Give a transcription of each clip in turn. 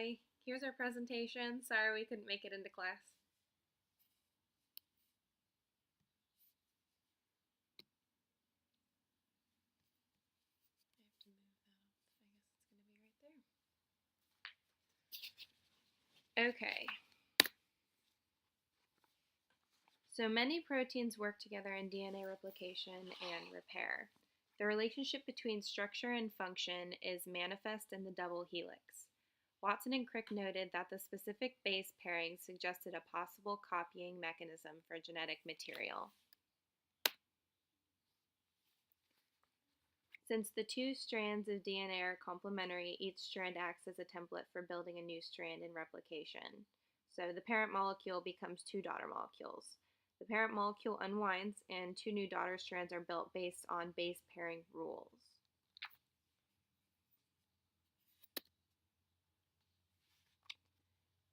Hi, here's our presentation. Sorry we couldn't make it into class. I have to move that up. I guess it's going to be right there. Okay. So many proteins work together in DNA replication and repair. The relationship between structure and function is manifest in the double helix. Watson and Crick noted that the specific base pairing suggested a possible copying mechanism for genetic material. Since the two strands of DNA are complementary, each strand acts as a template for building a new strand in replication. So the parent molecule becomes two daughter molecules. The parent molecule unwinds and two new daughter strands are built based on base pairing rules.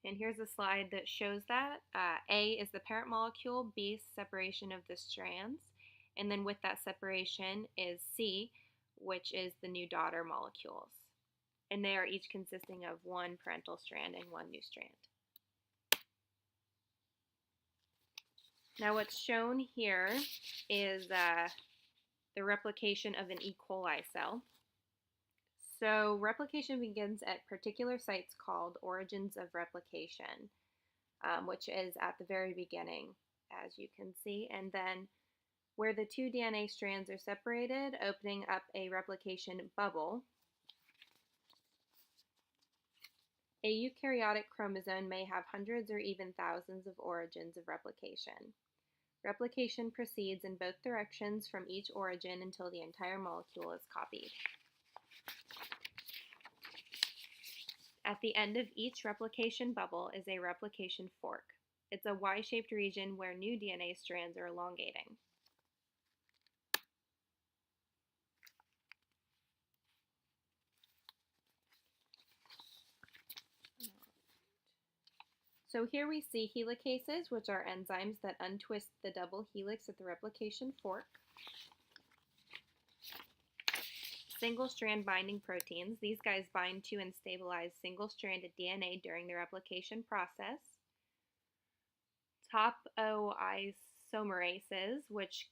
And here's a slide that shows that. A is the parent molecule, B is separation of the strands, and then with that separation is C, which is the new daughter molecules. And they are each consisting of one parental strand and one new strand. Now what's shown here is the replication of an E. coli cell. So replication begins at particular sites called origins of replication, which is at the very beginning, as you can see, and then where the two DNA strands are separated, opening up a replication bubble. A eukaryotic chromosome may have hundreds or even thousands of origins of replication. Replication proceeds in both directions from each origin until the entire molecule is copied. At the end of each replication bubble is a replication fork. It's a Y-shaped region where new DNA strands are elongating. So here we see helicases, which are enzymes that untwist the double helix at the replication fork. Single-strand binding proteins. These guys bind to and stabilize single-stranded DNA during the replication process. Topoisomerases, which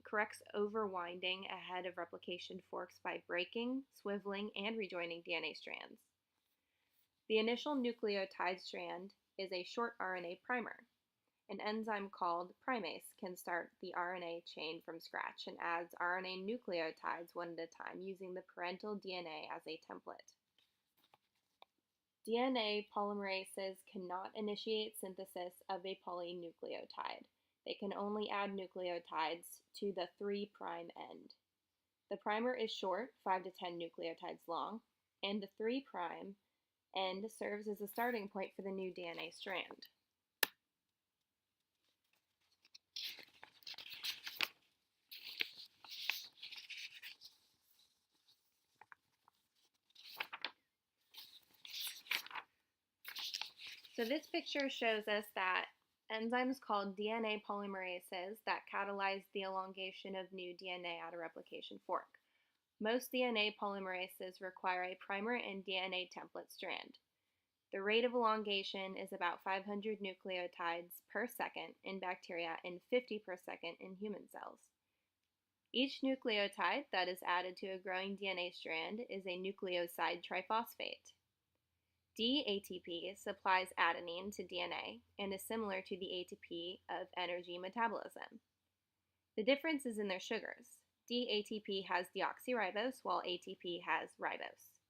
corrects overwinding ahead of replication forks by breaking, swiveling, and rejoining DNA strands. The initial nucleotide strand is a short RNA primer. An enzyme called primase can start the RNA chain from scratch and adds RNA nucleotides one at a time using the parental DNA as a template. DNA polymerases cannot initiate synthesis of a polynucleotide. They can only add nucleotides to the 3' end. The primer is short, 5 to 10 nucleotides long, and the 3' end serves as a starting point for the new DNA strand. So this picture shows us that enzymes called DNA polymerases that catalyze the elongation of new DNA at a replication fork. Most DNA polymerases require a primer and DNA template strand. The rate of elongation is about 500 nucleotides per second in bacteria and 50 per second in human cells. Each nucleotide that is added to a growing DNA strand is a nucleoside triphosphate. D-ATP supplies adenine to DNA and is similar to the ATP of energy metabolism. The difference is in their sugars. D-ATP has deoxyribose while ATP has ribose.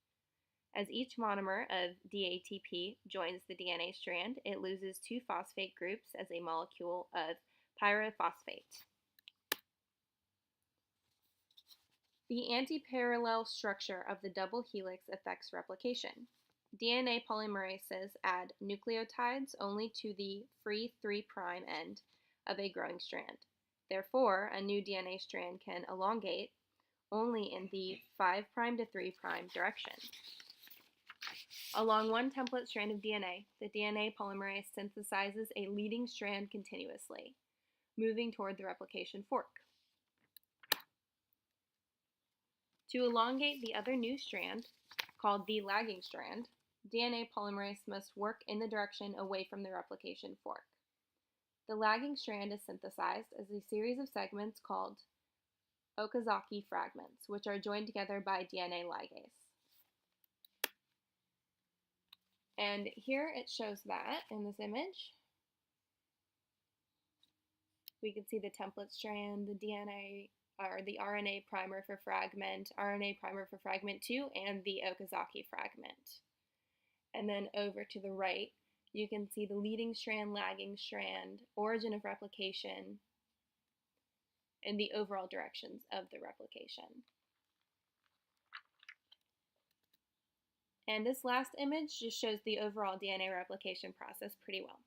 As each monomer of D-ATP joins the DNA strand, it loses two phosphate groups as a molecule of pyrophosphate. The antiparallel structure of the double helix affects replication. DNA polymerases add nucleotides only to the free 3' end of a growing strand. Therefore, a new DNA strand can elongate only in the 5' to 3' direction. Along one template strand of DNA, the DNA polymerase synthesizes a leading strand continuously, moving toward the replication fork. To elongate the other new strand, called the lagging strand, DNA polymerase must work in the direction away from the replication fork. The lagging strand is synthesized as a series of segments called Okazaki fragments, which are joined together by DNA ligase. And here it shows that in this image. We can see the template strand, the DNA, or the RNA primer for fragment, RNA primer for fragment 2, and the Okazaki fragment. And then over to the right, you can see the leading strand, lagging strand, origin of replication, and the overall directions of the replication. And this last image just shows the overall DNA replication process pretty well.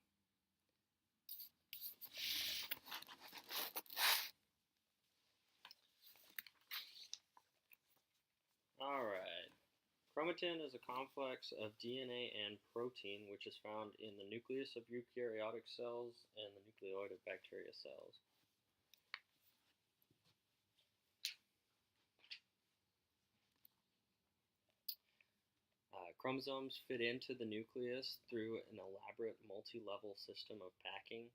Alright. Chromatin is a complex of DNA and protein which is found in the nucleus of eukaryotic cells and the nucleoid of bacteria cells. Chromosomes fit into the nucleus through an elaborate multi-level system of packing.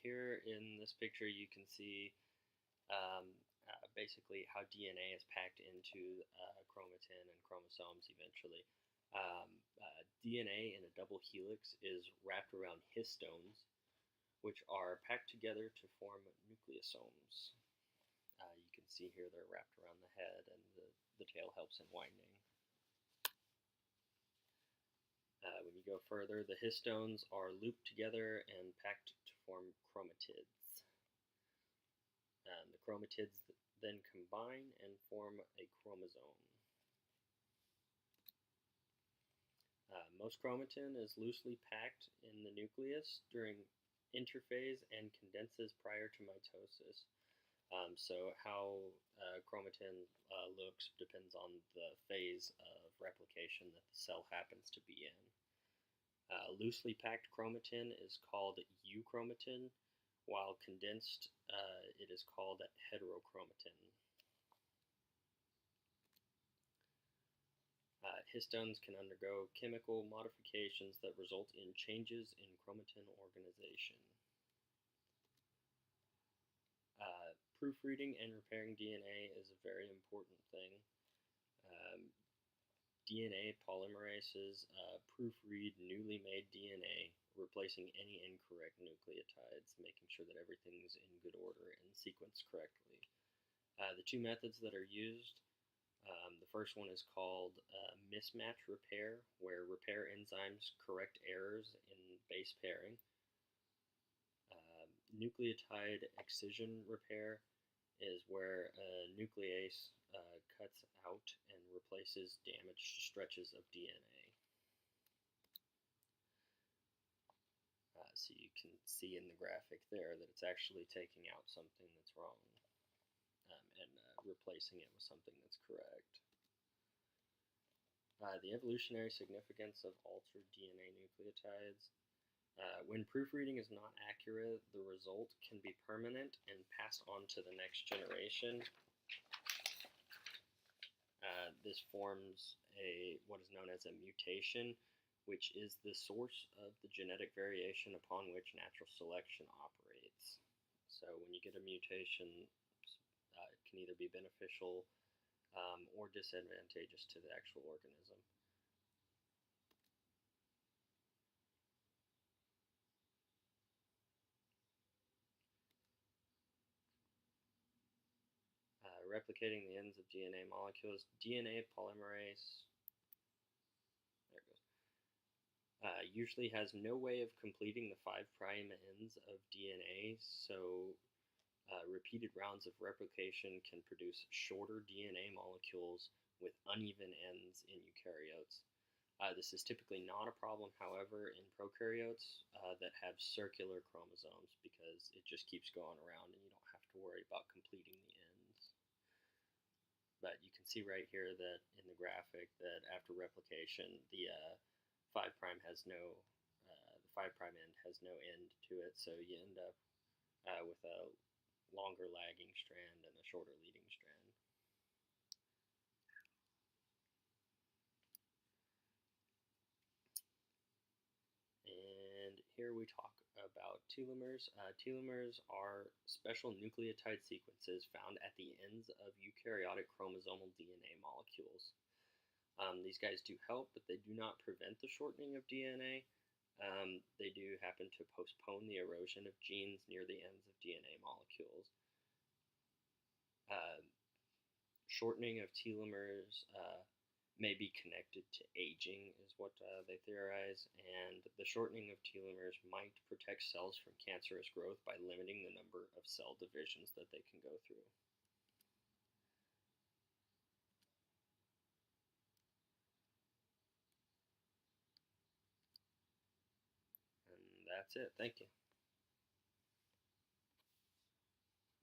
Here in this picture you can see basically how DNA is packed into chromatin and chromosomes eventually. DNA in a double helix is wrapped around histones, which are packed together to form nucleosomes. You can see here they're wrapped around the head, and the tail helps in winding. When you go further, the histones are looped together and packed to form chromatids. The chromatids then combine and form a chromosome. Most chromatin is loosely packed in the nucleus during interphase and condenses prior to mitosis. So how chromatin looks depends on the phase of replication that the cell happens to be in. Loosely packed chromatin is called euchromatin, while condensed it is called heterochromatin. Histones can undergo chemical modifications that result in changes in chromatin organization. Proofreading and repairing DNA is a very important thing. DNA polymerases proofread newly made DNA, replacing any incorrect nucleotides, making sure that everything's in good order and sequenced correctly. The two methods that are used, the first one is called mismatch repair, where repair enzymes correct errors in base pairing. Nucleotide excision repair is where a nuclease cuts out and replaces damaged stretches of DNA. So you can see in the graphic there that it's actually taking out something that's wrong and replacing it with something that's correct. The evolutionary significance of altered DNA nucleotides. When proofreading is not accurate, the result can be permanent and passed on to the next generation. This forms what is known as a mutation, which is the source of the genetic variation upon which natural selection operates. So when you get a mutation, it can either be beneficial or disadvantageous to the actual organism. Replicating the ends of DNA molecules. DNA polymerase usually has no way of completing the 5' ends of DNA, so repeated rounds of replication can produce shorter DNA molecules with uneven ends in eukaryotes. This is typically not a problem, however, in prokaryotes that have circular chromosomes, because it just keeps going around and you don't have to worry about completing the ends. But you can see right here that in the graphic that after replication, the 5' has no, the 5' end has no end to it, so you end up with a longer lagging strand and a shorter leading strand. here we talk about telomers. Telomers are special nucleotide sequences found at the ends of eukaryotic chromosomal DNA molecules. These guys do help, but they do not prevent the shortening of DNA. They do happen to postpone the erosion of genes near the ends of DNA molecules. Shortening of telomeres may be connected to aging, is what they theorize, and the shortening of telomeres might protect cells from cancerous growth by limiting the number of cell divisions that they can go through. And that's it. Thank you.